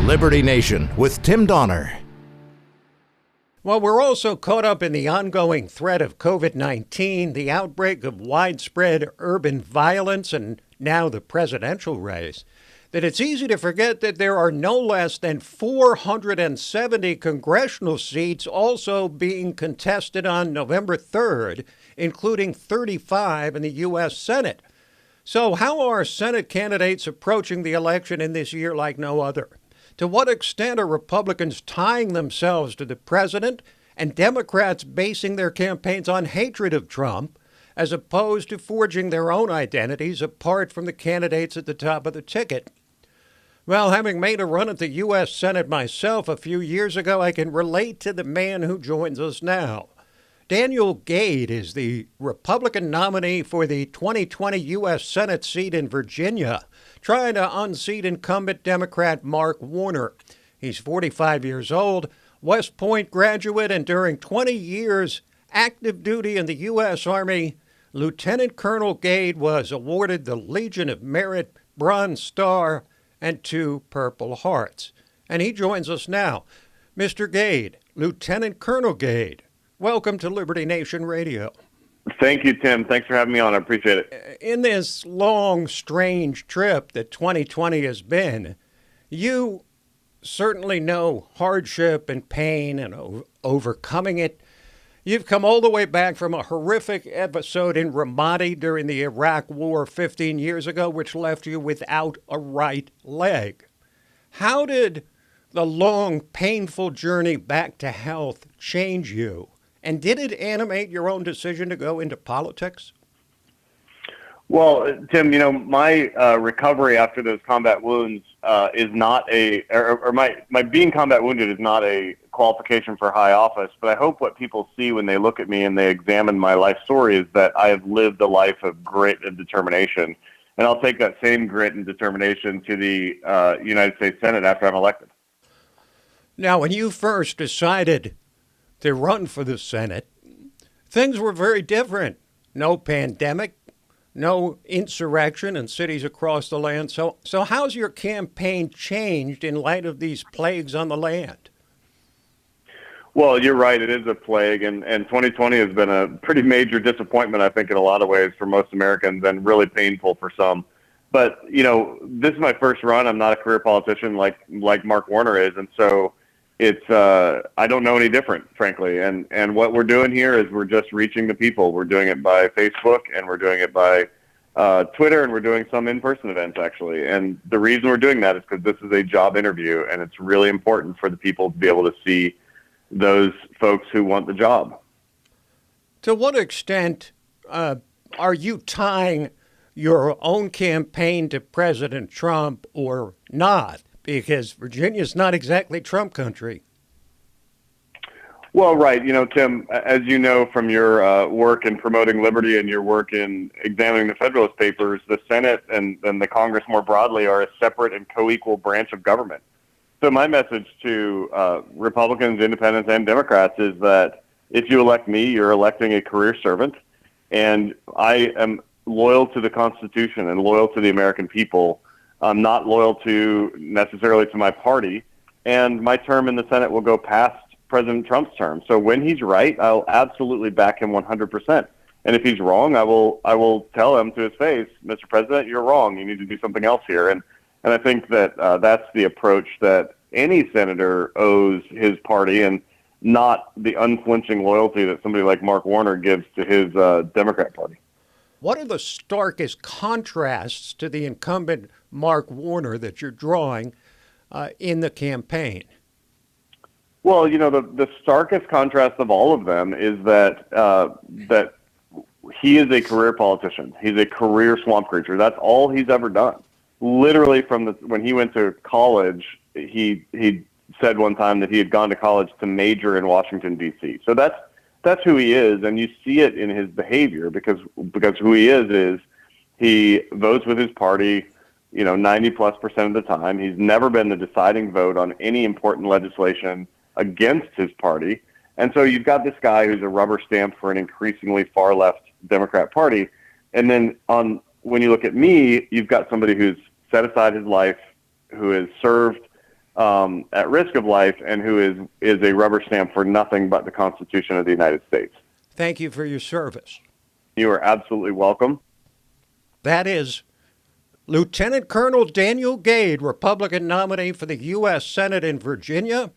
Liberty Nation with Tim Donner. Well, we're also caught up in the ongoing threat of COVID-19, the outbreak of widespread urban violence, and now the presidential race, that it's easy to forget that there are no less than 470 congressional seats also being contested on November 3rd, including 35 in the U.S. Senate. So how are Senate candidates approaching the election in this year like no other? To what extent are Republicans tying themselves to the president and Democrats basing their campaigns on hatred of Trump, as opposed to forging their own identities apart from the candidates at the top of the ticket? Well, having made a run at the U.S. Senate myself a few years ago, I can relate to the man who joins us now. Daniel Gade is the Republican nominee for the 2020 U.S. Senate seat in Virginia, trying to unseat incumbent Democrat Mark Warner. He's 45 years old, West Point graduate, and during 20 years active duty in the U.S. Army, Lieutenant Colonel Gade was awarded the Legion of Merit, Bronze Star, and 2 Purple Hearts. And he joins us now. Mr. Gade, Lieutenant Colonel Gade, welcome to Liberty Nation Radio. Thank you, Tim. Thanks for having me on. I appreciate it. In this long, strange trip that 2020 has been, you certainly know hardship and pain and overcoming it. You've come all the way back from a horrific episode in Ramadi during the Iraq War 15 years ago, which left you without a right leg. How did the long, painful journey back to health change you? And did it animate your own decision to go into politics? Well, Tim, my recovery after those combat wounds is not my being combat wounded is not a qualification for high office. But I hope what people see when they look at me and they examine my life story is that I have lived a life of grit and determination. And I'll take that same grit and determination to the United States Senate after I'm elected. Now, when you first decided to run for the Senate, things were very different. No pandemic, no insurrection in cities across the land. So how's your campaign changed in light of these plagues on the land? Well, you're right. It is a plague, and 2020 has been a pretty major disappointment, I think, in a lot of ways for most Americans, and really painful for some. But, this is my first run. I'm not a career politician like Mark Warner is, and so it's I don't know any different, frankly. And what we're doing here is we're just reaching the people. We're doing it by Facebook, and we're doing it by Twitter, and we're doing some in-person events, actually. And the reason we're doing that is because this is a job interview, and it's really important for the people to be able to see those folks who want the job. To what extent are you tying your own campaign to President Trump or not? Because Virginia's not exactly Trump country. Well, right. Tim, as you know from your work in promoting liberty and your work in examining the Federalist Papers, the Senate and the Congress more broadly are a separate and co-equal branch of government. So my message to Republicans, Independents, and Democrats is that if you elect me, you're electing a career servant, and I am loyal to the Constitution and loyal to the American people. I'm not loyal necessarily to my party, and my term in the Senate will go past President Trump's term. So when he's right, I'll absolutely back him 100%. And if he's wrong, I will tell him to his face, Mr. President, you're wrong. You need to do something else here. And I think that that's the approach that any senator owes his party, and not the unflinching loyalty that somebody like Mark Warner gives to his Democrat Party. What are the starkest contrasts to the incumbent Mark Warner that you're drawing in the campaign? Well, the starkest contrast of all of them is that he is a career politician. He's a career swamp creature. That's all he's ever done. Literally when he went to college, he said one time that he had gone to college to major in Washington, D.C. So that's who he is, and you see it in his behavior because who he is he votes with his party, 90+% of the time. He's never been the deciding vote on any important legislation against his party. And so you've got this guy who's a rubber stamp for an increasingly far left Democrat Party. And then when you look at me, you've got somebody who's set aside his life, who has served at risk of life and who is a rubber stamp for nothing but the Constitution of the United States. Thank you for your service. You are absolutely welcome. That is Lieutenant Colonel Daniel Gade, Republican nominee for the U.S. Senate in Virginia.